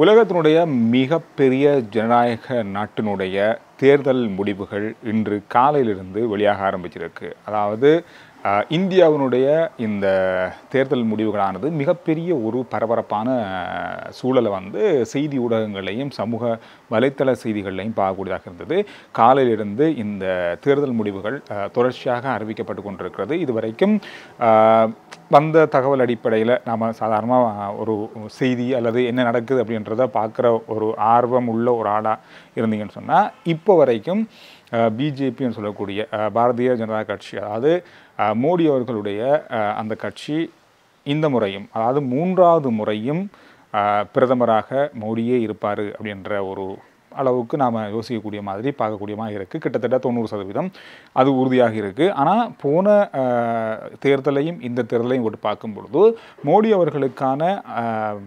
உலகத்தினுடைய மிகப்பெரிய ஜனநாயக நாட்டினுடைய தேர்தல் முடிவுகள் இன்று காலையிலிருந்து வெளியாக ஆரம்பிச்சிருக்கு. அதாவது இந்தியாவினுடைய இந்த தேர்தல் முடிவுகளானது மிகப்பெரிய ஒரு பரபரப்பான சூழலை செய்தி ஊடகங்களையும் சமூக வலைத்தள செய்திகளையும் பார்க்கக்கூடியதாக இருந்தது. காலையிலிருந்து இந்த தேர்தல் முடிவுகள் தொடர்ச்சியாக அறிவிக்கப்பட்டு கொண்டிருக்கிறது. இதுவரைக்கும் வந்த தகவல் அடிப்படையில் நாம் சாதாரணமாக ஒரு செய்தி அல்லது என்ன நடக்குது அப்படின்றத பார்க்குற ஒரு ஆர்வம் உள்ள ஒரு ஆளாக இருந்தீங்கன்னு சொன்னால், இப்போ வரைக்கும் பிஜேபின்னு சொல்லக்கூடிய பாரதிய ஜனதா கட்சி, அதாவது மோடி அவர்களுடைய அந்த கட்சி இந்த முறையும், அதாவது மூன்றாவது முறையும் பிரதமராக மோடியே இருப்பார் அப்படின்ற ஒரு அளவுக்கு நாம் யோசிக்கக்கூடிய மாதிரி பார்க்கக்கூடிய மாதிரி இருக்குது. கிட்டத்தட்ட 90% அது உறுதியாக இருக்குது. ஆனால் போன தேர்தலையும் இந்த தேர்தலையும் விட்டு பார்க்கும் பொழுது மோடி அவர்களுக்கான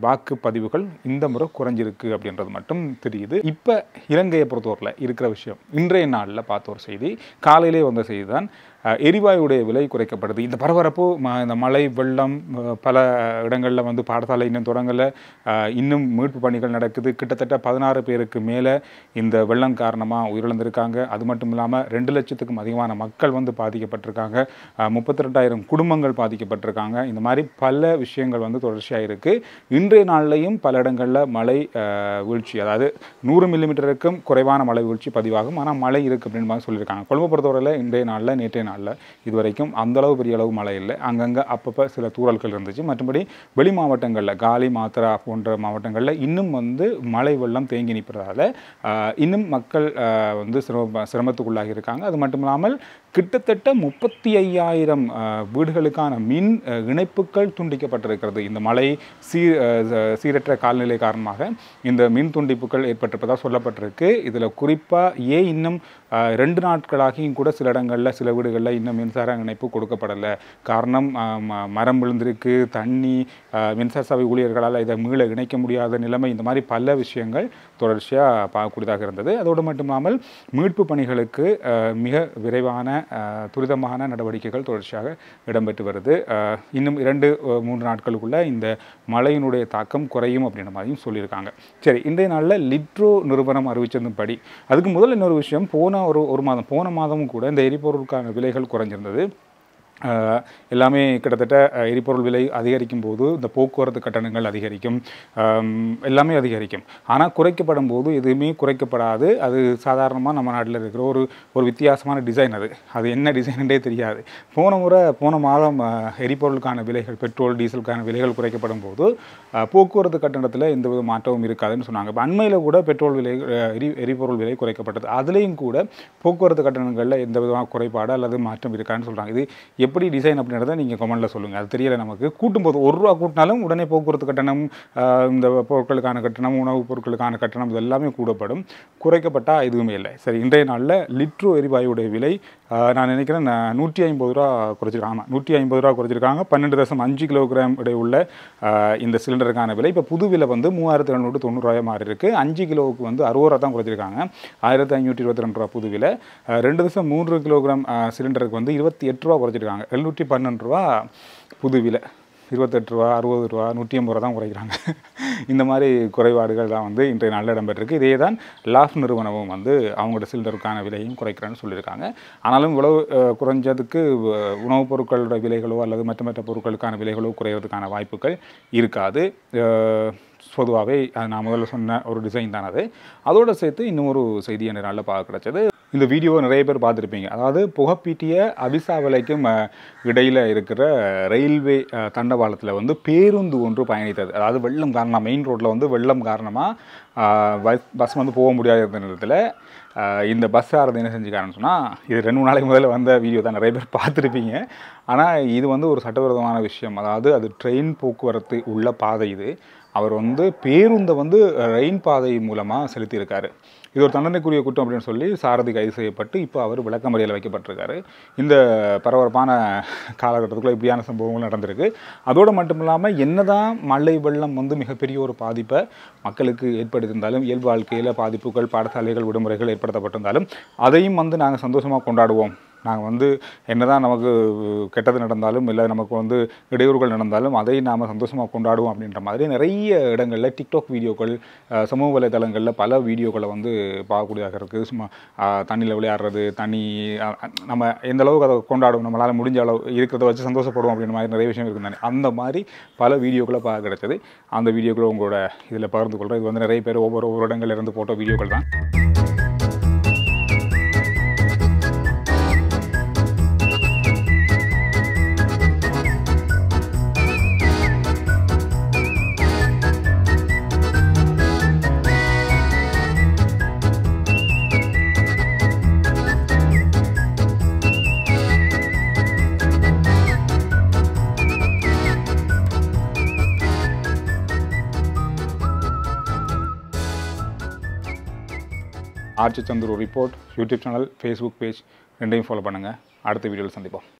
வாக்குப்பதிவுகள் இந்த முறை குறைஞ்சிருக்கு அப்படின்றது மட்டும் தெரியுது. இப்போ இலங்கையை பொறுத்தவரையில் இருக்கிற விஷயம், இன்றைய நாளில் பார்த்த ஒரு செய்தி, காலையிலே வந்த செய்தி தான், எரிவாயுடைய விலை குறைக்கப்படுது. இந்த பரபரப்பு, இந்த மழை வெள்ளம் பல இடங்களில் பாடசாலை இன்னும் தொடங்கலை, இன்னும் மீட்பு பணிகள் நடக்குது. கிட்டத்தட்ட 16 பேருக்கு மேலே இந்த வெள்ளம் காரணமாக உயிரிழந்திருக்காங்க. அது மட்டும் இல்லாமல் 2 லட்சத்துக்கும் அதிகமான மக்கள் பாதிக்கப்பட்டிருக்காங்க. 32,000 குடும்பங்கள் பாதிக்கப்பட்டிருக்காங்க. இந்த மாதிரி பல விஷயங்கள் தொடர்ச்சியாக இருக்குது. இன்றைய நாள்லையும் பல இடங்களில் மழை வீழ்ச்சி, அதாவது 100 மில்லிமீட்டருக்கும் குறைவான மழை வீழ்ச்சி பதிவாகும். ஆனால் மழை இருக்குது அப்படின்னு மாதிரி சொல்லியிருக்காங்க. கொழும்பு பொறுத்தவரையில் இன்றைய நாளில் நேற்றைய நாளில் இதுவரைக்கும் அந்தளவு பெரிய அளவு மழை இல்லை. அங்கங்கே அப்பப்போ சில தூறல்கள் இருந்துச்சு. மற்றபடி வெளி மாவட்டங்களில், காலி, மாத்ரா போன்ற மாவட்டங்களில் இன்னும் மழை வெள்ளம் தேங்கி நிற்பதால் இன்னும் மக்கள் சிரமத்துக்குள்ளாகி இருக்காங்க. அது மட்டும் இல்லாமல் கிட்டத்தட்ட 35,000 வீடுகளுக்கான மின் இணைப்புகள் துண்டிக்கப்பட்டிருக்கிறது. இந்த மழை சீரற்ற காலநிலை காரணமாக இந்த மின் துண்டிப்புகள் ஏற்பட்டிருப்பதாக சொல்லப்பட்டிருக்கு. இதில் குறிப்பாக இன்னும் 2 நாட்களாகியும் கூட சில இடங்களில், சில வீடுகளில் இன்னும் மின்சார இணைப்பு கொடுக்கப்படலை. காரணம், மரம் விழுந்திருக்கு, தண்ணி, மின்சார சபை ஊழியர்களால் இதை மீள இணைக்க முடியாத நிலைமை. இந்த மாதிரி பல விஷயங்கள் தொடர்ச்சியாக பார்க்கக்கூடியதாக இருந்தது. அதோடு மட்டுமில்லாமல் மீட்பு பணிகளுக்கு மிக விரைவான துரிதமான நடவடிக்கைகள் தொடர்ச்சியாக இடம்பெற்று வருது. இன்னும் 2-3 நாட்களுக்குள்ள இந்த மழையினுடைய தாக்கம் குறையும் அப்படின்ற மாதிரியும் சொல்லியிருக்காங்க. சரி, இன்றைய நாளில் லிட்ரோ நிறுவனம் அறிவிச்சதும் படி, அதுக்கு முதல் இன்னொரு விஷயம், போன மாதமும் கூட இந்த எரிபொருளுக்கான விலைகள் குறைஞ்சிருந்தது. எல்லாமே கிட்டத்தட்ட எரிபொருள் விலை அதிகரிக்கும் போது இந்த போக்குவரத்து கட்டணங்கள் அதிகரிக்கும், எல்லாமே அதிகரிக்கும். ஆனால் குறைக்கப்படும் போது எதுவுமே குறைக்கப்படாது. அது சாதாரணமாக நம்ம நாட்டில் இருக்கிற ஒரு வித்தியாசமான டிசைன். அது என்ன டிசைன்ன்றே தெரியாது. போன மாதம் எரிபொருளுக்கான விலைகள், பெட்ரோல் டீசலுக்கான விலைகள் குறைக்கப்படும் போது போக்குவரத்து கட்டணத்தில் எந்தவித மாற்றமும் இருக்காதுன்னு சொன்னாங்க. இப்போ அண்மையில் கூட பெட்ரோல் விலை, எரிபொருள் விலை குறைக்கப்பட்டது. அதுலேயும் கூட போக்குவரத்து கட்டணங்களில் எந்த விதமான குறைபாடு அல்லது மாற்றம் இருக்கான்னு சொல்கிறாங்க. இது எப்படி டிசைன் அப்படின்றத நீங்கள் கமெண்ட்டில் சொல்லுங்கள். அது தெரியலை நமக்கு. கூட்டும்போது ₹1 கூட்டினாலும் உடனே போக்குவரத்து கட்டணம், இந்த பொருட்களுக்கான கட்டணம், உணவுப் பொருட்களுக்கான கட்டணம், இது எல்லாமே கூடப்படும். குறைக்கப்பட்டால் எதுவுமே இல்லை. சரி, இன்றைய நாளில் லிட்ரோ எரிவாயுடைய விலை நான் நினைக்கிறேன் ₹150 குறைச்சிருக்காங்க. ₹150 குறைச்சிருக்காங்க. 12.5 கிலோகிராம் இடையுள்ள இந்த சிலிண்டருக்கான விலை இப்போ புது விலை ₹3,790 மாறி இருக்குது. 5 கிலோவுக்கு ₹60 தான் குறைச்சிருக்காங்க. ₹1,522 புது விலை. 2.3 கிலோகிராம் சிலிண்டருக்கு ₹28 குறைச்சிருக்காங்க. ₹712 புது விலை. ₹28, ₹60, ₹180 தான் குறைக்கிறாங்க. இந்த மாதிரி குறைபாடுகள் தான் இன்றைய நாளில் இடம்பெற்றிருக்கு. இதே தான் லாஃப் நிறுவனமும் அவங்களோட சிலிண்டருக்கான விலையும் குறைக்கிறேன்னு சொல்லியிருக்காங்க. ஆனாலும் இவ்வளவு குறைஞ்சதுக்கு உணவுப் பொருட்களோட விலைகளோ அல்லது மற்ற பொருட்களுக்கான விலைகளோ குறைவதற்கான வாய்ப்புகள் இருக்காது. பொதுவாகவே நான் முதல்ல சொன்ன ஒரு டிசைன் தான் அது. அதோடு சேர்த்து இன்னும் ஒரு செய்தி என்ற நாளில் பார்க்க கிடைச்சது. இந்த வீடியோவை நிறைய பேர் பார்த்துருப்பீங்க. அதாவது புகப்பீட்டிய அபிசாவலைக்கும் இடையில் இருக்கிற ரயில்வே தண்டவாளத்தில் பேருந்து ஒன்று பயணித்தது. அதாவது வெள்ளம் காரணமாக, மெயின் ரோட்டில் வெள்ளம் காரணமாக பஸ் போக முடியாத இருந்த நேரத்தில் இந்த பஸ் ஆறது என்ன செஞ்சுக்காரன்னு சொன்னால், இது 2-3 நாளைக்கு முதல்ல வந்த வீடியோ தான், நிறைய பேர் பார்த்துருப்பீங்க. ஆனால் இது ஒரு சட்டவிரோதமான விஷயம். அதாவது அது ட்ரெயின் போக்குவரத்து உள்ள பாதை. இது அவர் பேருந்தை ரயில் பாதை மூலமாக செலுத்தியிருக்காரு. இது ஒரு தண்டனைக்குரிய குற்றம் அப்படின்னு சொல்லி சாரதி கைது செய்யப்பட்டு இப்போ அவர் விளக்கமறியலில் வைக்கப்பட்டிருக்காரு. இந்த பரபரப்பான காலகட்டத்துக்குள்ள இப்படியான சம்பவங்கள் நடந்திருக்கு. அதோடு மட்டும் இல்லாமல் என்னதான் மழை வெள்ளம் மிகப்பெரிய ஒரு பாதிப்பை மக்களுக்கு ஏற்படுத்தியிருந்தாலும், இயல்பு வாழ்க்கையில் பாதிப்புகள், பாடசாலைகள் விடுமுறைகள் ஏற்படுத்தப்பட்டிருந்தாலும் அதையும் நாங்கள் சந்தோஷமாக கொண்டாடுவோம் நாங்கள் வந்து என்னதான் நமக்கு கெட்டது நடந்தாலும் இல்லை நமக்கு வந்து இடையூறுகள் நடந்தாலும் அதை நாம் சந்தோஷமாக கொண்டாடுவோம் அப்படின்ற மாதிரி நிறைய இடங்களில் டிக்டாக் வீடியோக்கள், சமூக வலைதளங்களில் பல வீடியோக்களை வந்து பார்க்கக்கூடியதாக இருக்குது. சும்மா தண்ணியில் விளையாடுறது, தண்ணி நம்ம எந்த அளவுக்கு அதை கொண்டாடுவோம், நம்மளால் முடிஞ்ச அளவு இருக்கிறத வச்சு சந்தோஷப்படுவோம் அப்படின்ற மாதிரி நிறைய விஷயம் இருக்குது. அந்த மாதிரி பல வீடியோக்களை பார்க்க கிடைச்சது. அந்த வீடியோக்களை உங்களோட இதில் பகிர்ந்து கொள்கிறேன். இது வந்து நிறைய பேர் ஒவ்வொரு இடங்கள்ல இருந்து போட்ட வீடியோக்கள் தான். Arch Chandru report YouTube channel, Facebook page ரெண்டையும் ஃபாலோ பண்ணுங்கள். அடுத்த வீடியோவில் சந்திப்போம்.